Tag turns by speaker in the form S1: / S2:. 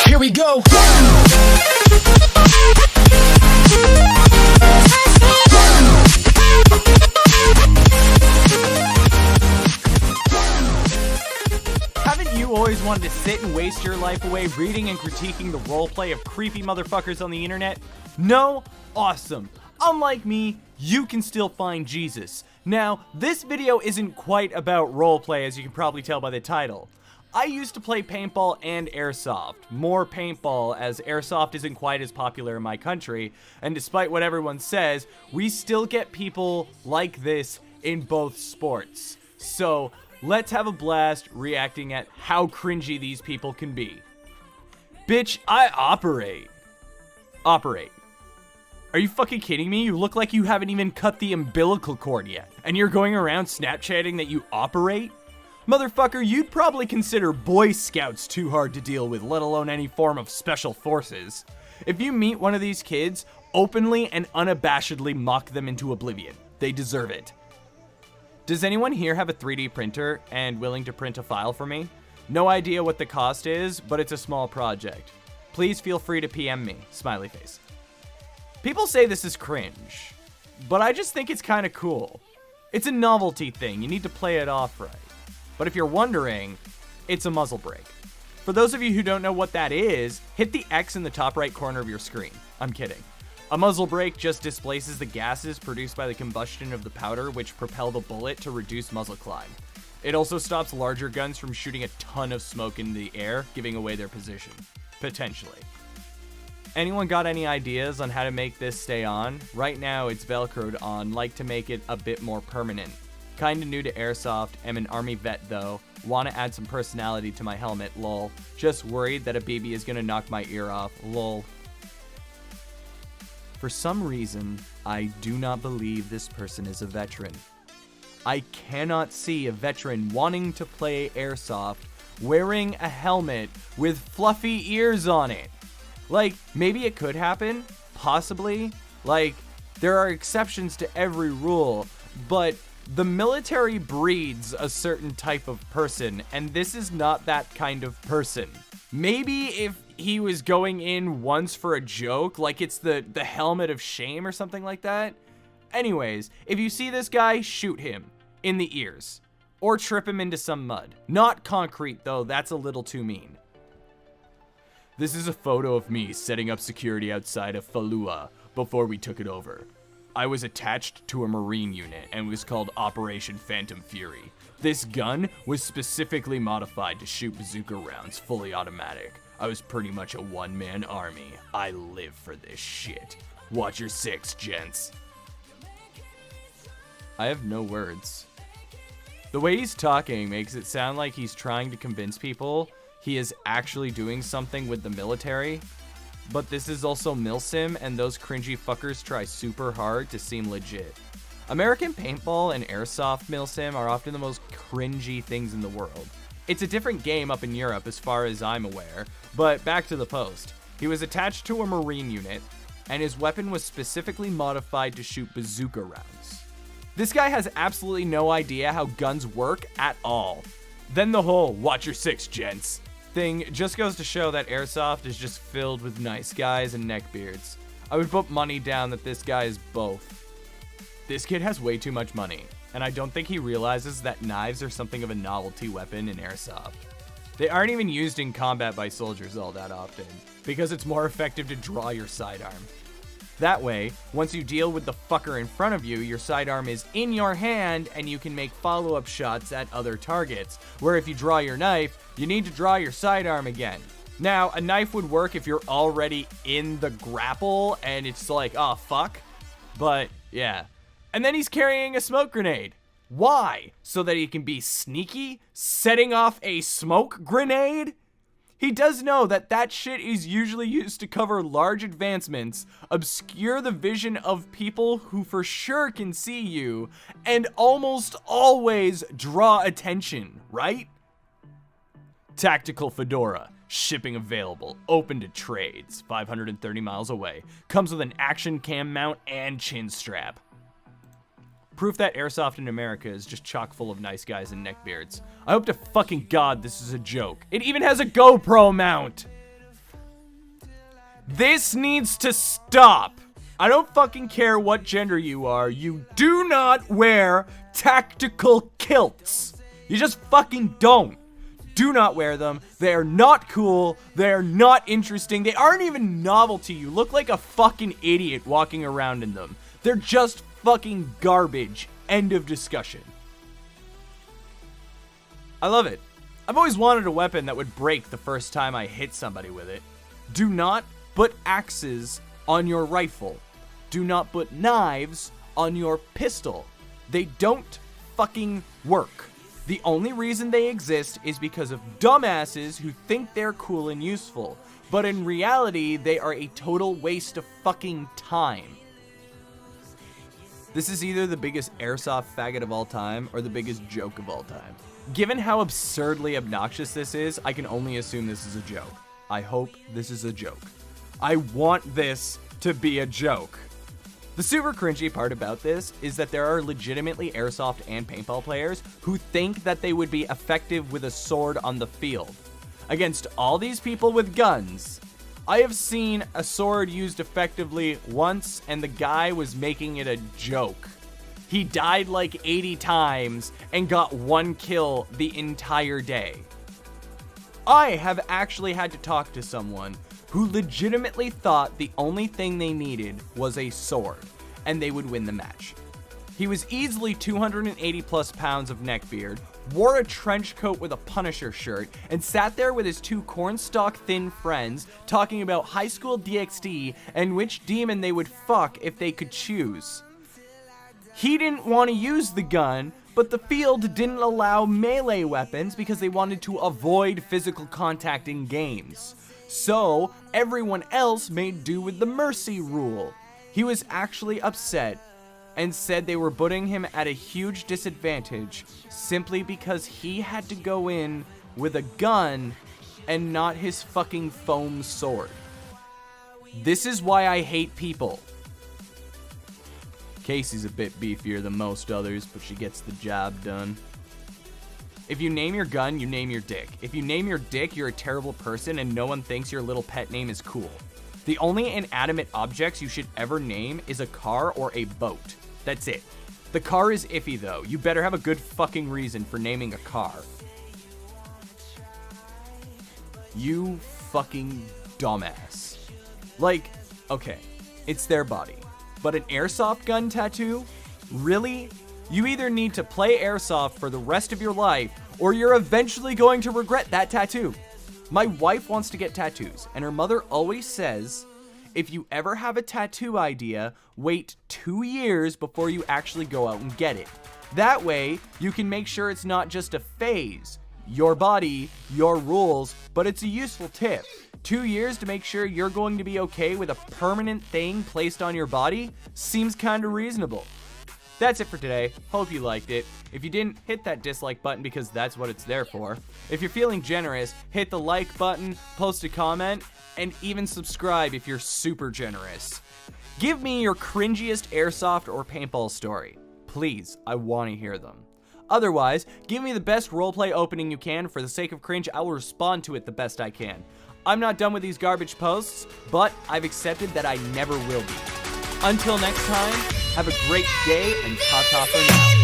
S1: Here we go.
S2: Haven't you always wanted to sit and waste your life away reading and critiquing the roleplay of creepy motherfuckers on the internet? No? Awesome. Unlike me, you can still find Jesus. Now, this video isn't quite about roleplay, as you can probably tell by the title. I used to play paintball and airsoft. More paintball, as airsoft isn't quite as popular in my country, and despite what everyone says, we still get people like this in both sports. So, let's have a blast reacting at how cringy these people can be. Bitch, I operate. Operate. Are you fucking kidding me? You look like you haven't even cut the umbilical cord yet. And you're going around Snapchatting that you operate? Motherfucker, you'd probably consider Boy Scouts too hard to deal with, let alone any form of special forces. If you meet one of these kids, openly and unabashedly mock them into oblivion. They deserve it. Does anyone here have a 3D printer and willing to print a file for me? No idea what the cost is, but it's a small project. Please feel free to PM me. Smiley face. People say this is cringe, but I just think it's kind of cool. It's a novelty thing. You need to play it off right. But if you're wondering, it's a muzzle brake. For those of you who don't know what that is, hit the X in the top right corner of your screen. I'm kidding. A muzzle brake just displaces the gases produced by the combustion of the powder which propel the bullet to reduce muzzle climb. It also stops larger guns from shooting a ton of smoke in the air, giving away their position. Potentially. Anyone got any ideas on how to make this stay on? Right now it's velcroed on, like to make it a bit more permanent. Kinda new to airsoft, am an army vet though, wanna add some personality to my helmet, lol. Just worried that a baby is gonna knock my ear off, lol. For some reason, I do not believe this person is a veteran. I cannot see a veteran wanting to play airsoft wearing a helmet with fluffy ears on it. Like, maybe it could happen, possibly. Like, there are exceptions to every rule, but the military breeds a certain type of person, and this is not that kind of person. Maybe if he was going in once for a joke, like it's the helmet of shame or something like that. Anyways, if you see this guy, shoot him in the ears. Or trip him into some mud. Not concrete though, that's a little too mean. This is a photo of me setting up security outside of Falua before we took it over. I was attached to a Marine unit and was called Operation Phantom Fury. This gun was specifically modified to shoot bazooka rounds fully automatic. I was pretty much a one-man army. I live for this shit. Watch your six, gents. I have no words. The way he's talking makes it sound like he's trying to convince people he is actually doing something with the military. But this is also milsim, and those cringy fuckers try super hard to seem legit. American paintball and airsoft milsim are often the most cringy things in the world. It's a different game up in Europe as far as I'm aware, but back to the post. He was attached to a Marine unit, and his weapon was specifically modified to shoot bazooka rounds. This guy has absolutely no idea how guns work at all. Then the whole, watch your six, gents, thing just goes to show that airsoft is just filled with nice guys and neckbeards. I would put money down that this guy is both. This kid has way too much money, and I don't think he realizes that knives are something of a novelty weapon in airsoft. They aren't even used in combat by soldiers all that often, because it's more effective to draw your sidearm. That way, once you deal with the fucker in front of you, your sidearm is in your hand and you can make follow-up shots at other targets, where if you draw your knife, you need to draw your sidearm again. Now, a knife would work if you're already in the grapple and it's like, oh fuck, but yeah. And then he's carrying a smoke grenade. Why? So that he can be sneaky, setting off a smoke grenade? He does know that that shit is usually used to cover large advancements, obscure the vision of people who for sure can see you, and almost always draw attention, right? Tactical fedora, shipping available, open to trades, 530 miles away, comes with an action cam mount and chin strap. Proof that airsoft in America is just chock full of nice guys and neckbeards. I hope to fucking God this is a joke. It even has a GoPro mount! This needs to stop. I don't fucking care what gender you are. You do not wear tactical kilts. You just fucking don't. Do not wear them. They are not cool. They are not interesting. They aren't even novel to you. Look like a fucking idiot walking around in them. They're just fucking garbage. End of discussion. I love it. I've always wanted a weapon that would break the first time I hit somebody with it. Do not put axes on your rifle. Do not put knives on your pistol. They don't fucking work. The only reason they exist is because of dumbasses who think they're cool and useful. But in reality, they are a total waste of fucking time. This is either the biggest airsoft faggot of all time or the biggest joke of all time. Given how absurdly obnoxious this is, I can only assume this is a joke. I hope this is a joke. I want this to be a joke. The super cringy part about this is that there are legitimately airsoft and paintball players who think that they would be effective with a sword on the field. Against all these people with guns, I have seen a sword used effectively once and the guy was making it a joke. He died like 80 times and got 1 kill the entire day. I have actually had to talk to someone who legitimately thought the only thing they needed was a sword, and they would win the match. He was easily 280 plus pounds of neckbeard, wore a trench coat with a Punisher shirt, and sat there with his 2 cornstalk thin friends talking about high school DxD and which demon they would fuck if they could choose. He didn't want to use the gun, but the field didn't allow melee weapons because they wanted to avoid physical contact in games. So, everyone else made do with the mercy rule. He was actually upset and said they were putting him at a huge disadvantage simply because he had to go in with a gun and not his fucking foam sword. This is why I hate people. Casey's a bit beefier than most others, but she gets the job done. If you name your gun, you name your dick. If you name your dick, you're a terrible person and no one thinks your little pet name is cool. The only inanimate objects you should ever name is a car or a boat. That's it. The car is iffy though. You better have a good fucking reason for naming a car. You fucking dumbass. Like, okay, it's their body. But an airsoft gun tattoo? Really? You either need to play airsoft for the rest of your life, or you're eventually going to regret that tattoo. My wife wants to get tattoos, and her mother always says, if you ever have a tattoo idea, wait 2 years before you actually go out and get it. That way, you can make sure it's not just a phase. Your body, your rules, but it's a useful tip. 2 years to make sure you're going to be okay with a permanent thing placed on your body seems kind of reasonable. That's it for today. Hope you liked it. If you didn't, hit that dislike button because that's what it's there for. If you're feeling generous, hit the like button, post a comment, and even subscribe if you're super generous. Give me your cringiest airsoft or paintball story. Please, I want to hear them. Otherwise, give me the best roleplay opening you can. For the sake of cringe, I will respond to it the best I can. I'm not done with these garbage posts, but I've accepted that I never will be. Until next time, have a great day and tata for now.